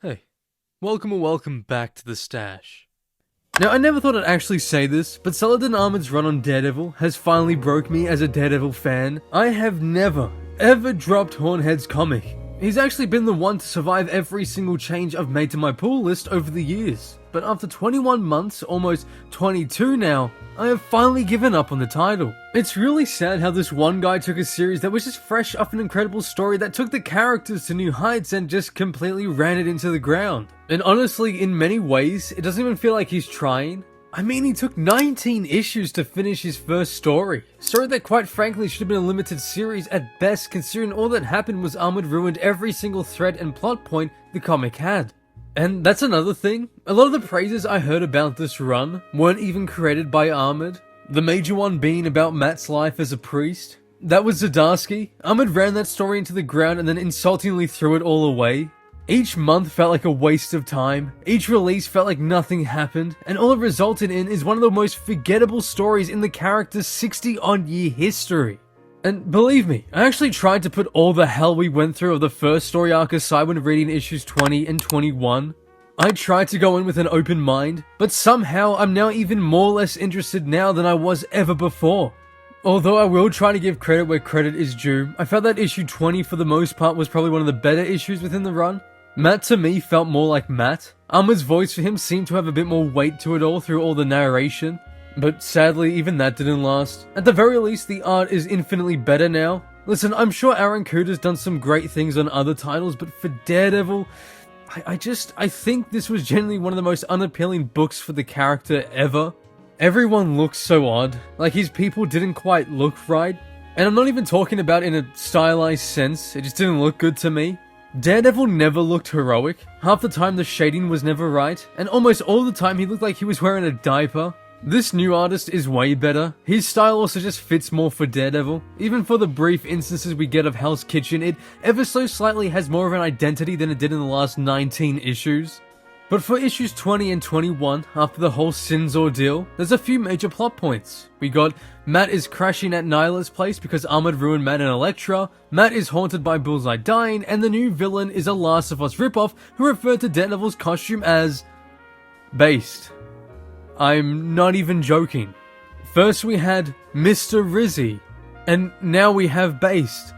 Hey, welcome back to the stash. Now, I never thought I'd actually say this, but Saladin Ahmed's run on Daredevil has finally broke me as a Daredevil fan. I have never, ever dropped Hornhead's comic. He's actually been the one to survive every single change I've made to my pull list over the years. But after 21 months, almost 22 now, I have finally given up on the title. It's really sad how this one guy took a series that was just fresh off an incredible story that took the characters to new heights and just completely ran it into the ground. And honestly, in many ways, it doesn't even feel like he's trying. I mean, he took 19 issues to finish his first story. Story that quite frankly should have been a limited series at best, considering all that happened was Ahmed ruined every single thread and plot point the comic had. And that's another thing. A lot of the praises I heard about this run weren't even created by Ahmed. The major one being about Matt's life as a priest. That was Zdarsky. Ahmed ran that story into the ground and then insultingly threw it all away. Each month felt like a waste of time, each release felt like nothing happened, and all it resulted in is one of the most forgettable stories in the character's 60-odd year history. And believe me, I actually tried to put all the hell we went through of the first story arc aside when reading issues 20 and 21. I tried to go in with an open mind, but somehow I'm now even more less interested now than I was ever before. Although I will try to give credit where credit is due, I felt that issue 20 for the most part was probably one of the better issues within the run. Matt to me felt more like Matt. Ahmed's voice for him seemed to have a bit more weight to it all through all the narration. But sadly, even that didn't last. At the very least, the art is infinitely better now. Listen, I'm sure Aaron Kuder's done some great things on other titles, but for Daredevil, I think this was genuinely one of the most unappealing books for the character ever. Everyone looks so odd, like his people didn't quite look right. And I'm not even talking about in a stylized sense, it just didn't look good to me. Daredevil never looked heroic, half the time the shading was never right, and almost all the time he looked like he was wearing a diaper. This new artist is way better. His style also just fits more for Daredevil. Even for the brief instances we get of Hell's Kitchen, it ever so slightly has more of an identity than it did in the last 19 issues. But for issues 20 and 21, after the whole Sins ordeal, there's a few major plot points. We got Matt is crashing at NYLA's place because Ahmed ruined Matt and Elektra, Matt is haunted by Bullseye dying, and the new villain is a Last of Us ripoff who referred to Daredevil's costume as based. I'm not even joking. First we had Mr. Rizzy, and now we have based.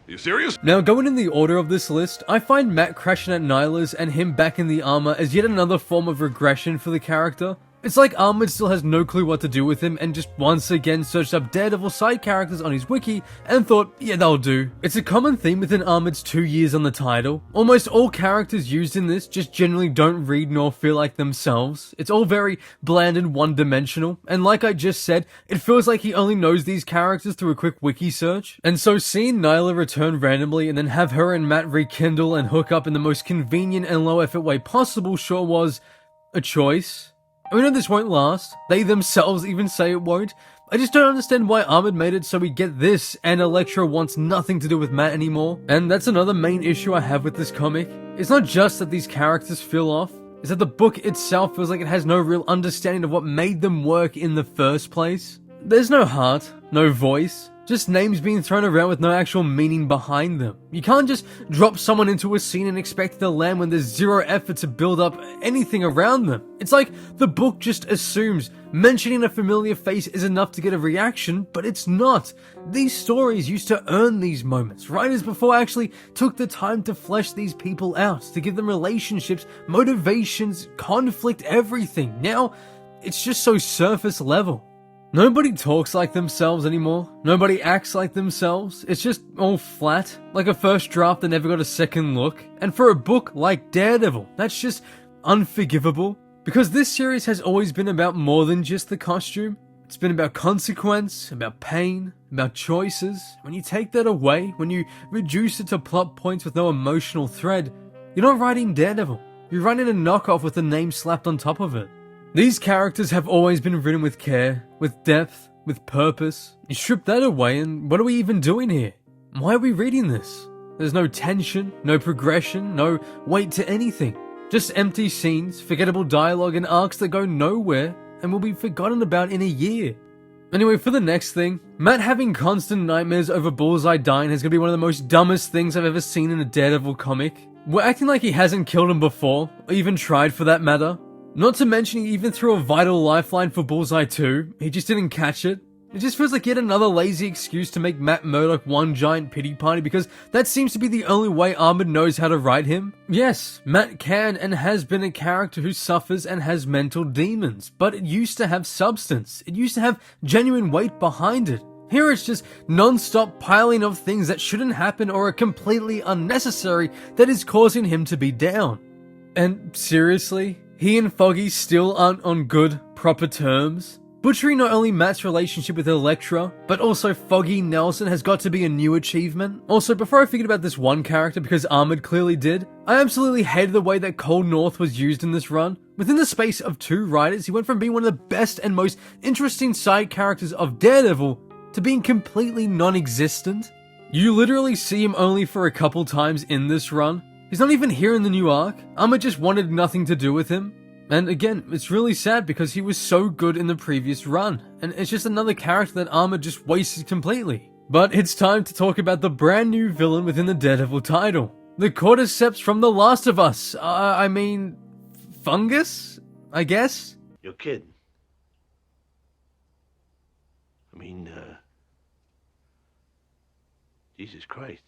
You serious? Now, going in the order of this list, I find Matt crashing at Nyla's and him back in the armor as yet another form of regression for the character. It's like Ahmed still has no clue what to do with him and just once again searched up Daredevil side characters on his wiki and thought, yeah, that'll do. It's a common theme within Ahmed's 2 years on the title. Almost all characters used in this just generally don't read nor feel like themselves. It's all very bland and one-dimensional, and like I just said, it feels like he only knows these characters through a quick wiki search. And so seeing NYLA return randomly and then have her and Matt rekindle and hook up in the most convenient and low-effort way possible sure was a choice. We know this won't last. They themselves even say it won't. I just don't understand why Ahmed made it so we get this and Elektra wants nothing to do with Matt anymore. And that's another main issue I have with this comic. It's not just that these characters feel off, it's that the book itself feels like it has no real understanding of what made them work in the first place. There's no heart, no voice, just names being thrown around with no actual meaning behind them. You can't just drop someone into a scene and expect it to land when there's zero effort to build up anything around them. It's like the book just assumes mentioning a familiar face is enough to get a reaction, but it's not. These stories used to earn these moments. Writers before actually took the time to flesh these people out, to give them relationships, motivations, conflict, everything. Now, it's just so surface level. Nobody talks like themselves anymore. Nobody acts like themselves. It's just all flat, like a first draft that never got a second look. And for a book like Daredevil, that's just unforgivable. Because this series has always been about more than just the costume. It's been about consequence, about pain, about choices. When you take that away, when you reduce it to plot points with no emotional thread, you're not writing Daredevil. You're writing a knockoff with a name slapped on top of it. These characters have always been written with care, with depth, with purpose. You strip that away and what are we even doing here? Why are we reading this? There's no tension, no progression, no weight to anything. Just empty scenes, forgettable dialogue and arcs that go nowhere and will be forgotten about in a year. Anyway, for the next thing, Matt having constant nightmares over Bullseye dying is going to be one of the most dumbest things I've ever seen in a Daredevil comic. We're acting like he hasn't killed him before, or even tried for that matter. Not to mention he even threw a vital lifeline for Bullseye too, he just didn't catch it. It just feels like yet another lazy excuse to make Matt Murdock one giant pity party because that seems to be the only way Ahmed knows how to write him. Yes, Matt can and has been a character who suffers and has mental demons, but it used to have substance. It used to have genuine weight behind it. Here it's just non-stop piling of things that shouldn't happen or are completely unnecessary that is causing him to be down. And seriously, he and Foggy still aren't on good, proper terms? Butchering not only Matt's relationship with Elektra, but also Foggy Nelson has got to be a new achievement. Also, before I figured about this one character, because Ahmed clearly did, I absolutely hated the way that Cold North was used in this run. Within the space of 2 writers, he went from being one of the best and most interesting side characters of Daredevil to being completely non-existent. You literally see him only for a couple times in this run. He's not even here in the new arc. Ahmed just wanted nothing to do with him. And again, it's really sad because he was so good in the previous run, and it's just another character that Ahmed just wasted completely. But it's time to talk about the brand new villain within the Daredevil title. The Cordyceps from The Last of Us. I mean, fungus? I guess? You're kidding. Jesus Christ.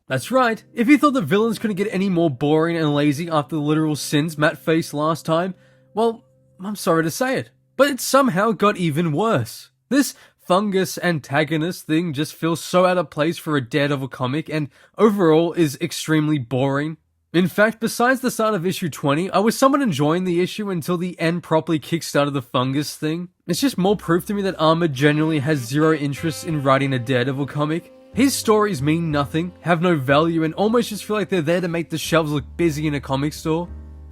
That's right. If you thought the villains couldn't get any more boring and lazy after the literal sins Matt faced last time, well, I'm sorry to say it, but it somehow got even worse. This fungus antagonist thing just feels so out of place for a Daredevil comic and overall is extremely boring. In fact, besides the start of issue 20, I was somewhat enjoying the issue until the end properly kickstarted the fungus thing. It's just more proof to me that Ahmed genuinely has zero interest in writing a Daredevil comic. His stories mean nothing, have no value, and almost just feel like they're there to make the shelves look busy in a comic store.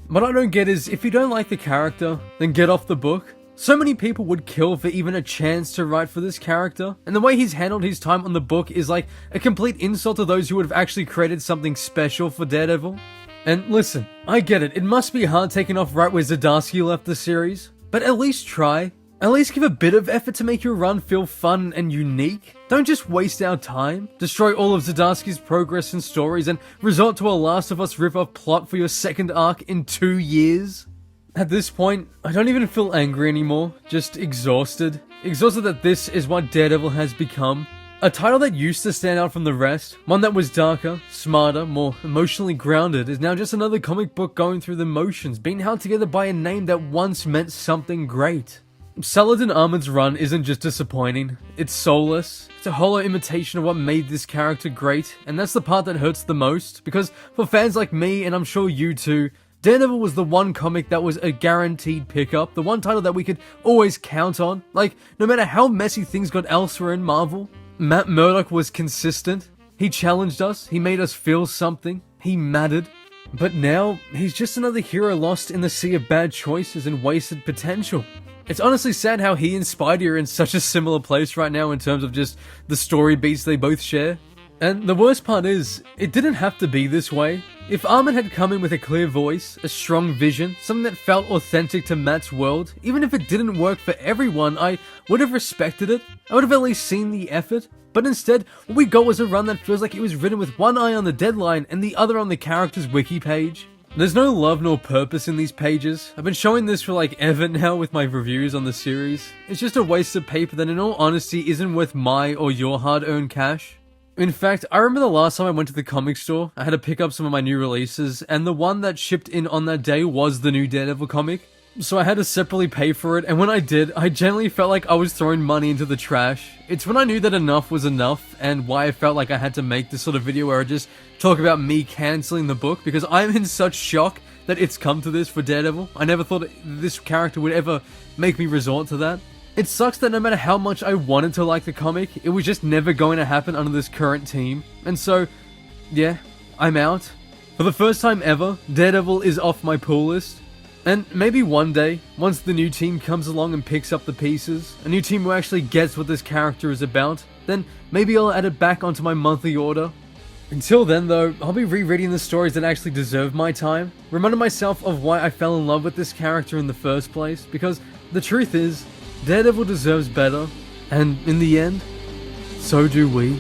What I don't get is, if you don't like the character, then get off the book. So many people would kill for even a chance to write for this character, and the way he's handled his time on the book is like a complete insult to those who would have actually created something special for Daredevil. And listen, I get it must be hard taking off right where Zdarsky left the series, but at least try. At least give a bit of effort to make your run feel fun and unique. Don't just waste our time, destroy all of Zdarsky's progress and stories, and resort to a Last of Us rip-off plot for your second arc in 2 years. At this point, I don't even feel angry anymore, just exhausted. Exhausted that this is what Daredevil has become. A title that used to stand out from the rest, one that was darker, smarter, more emotionally grounded, is now just another comic book going through the motions, being held together by a name that once meant something great. Saladin Ahmed's run isn't just disappointing, it's soulless. It's a hollow imitation of what made this character great, and that's the part that hurts the most, because for fans like me, and I'm sure you too, Daredevil was the one comic that was a guaranteed pickup, the one title that we could always count on. Like, no matter how messy things got elsewhere in Marvel, Matt Murdock was consistent. He challenged us, he made us feel something, he mattered. But now, he's just another hero lost in the sea of bad choices and wasted potential. It's honestly sad how he and Spidey are in such a similar place right now in terms of just the story beats they both share. And the worst part is, it didn't have to be this way. If Ahmed had come in with a clear voice, a strong vision, something that felt authentic to Matt's world, even if it didn't work for everyone, I would have respected it. I would have at least seen the effort. But instead, what we got was a run that feels like it was written with one eye on the deadline and the other on the character's wiki page. There's no love nor purpose in these pages. I've been showing this for like ever now with my reviews on the series. It's just a waste of paper that in all honesty isn't worth my or your hard-earned cash. In fact, I remember the last time I went to the comic store, I had to pick up some of my new releases, and the one that shipped in on that day was the new Daredevil comic. So I had to separately pay for it, and when I did, I genuinely felt like I was throwing money into the trash. It's when I knew that enough was enough, and why I felt like I had to make this sort of video where I just talk about me cancelling the book, because I'm in such shock that it's come to this for Daredevil. I never thought this character would ever make me resort to that. It sucks that no matter how much I wanted to like the comic, it was just never going to happen under this current team. And so, yeah, I'm out. For the first time ever, Daredevil is off my pull list. And maybe one day, once the new team comes along and picks up the pieces, a new team who actually gets what this character is about, then maybe I'll add it back onto my monthly order. Until then though, I'll be rereading the stories that actually deserve my time, reminding myself of why I fell in love with this character in the first place, because the truth is, Daredevil deserves better. And in the end, so do we.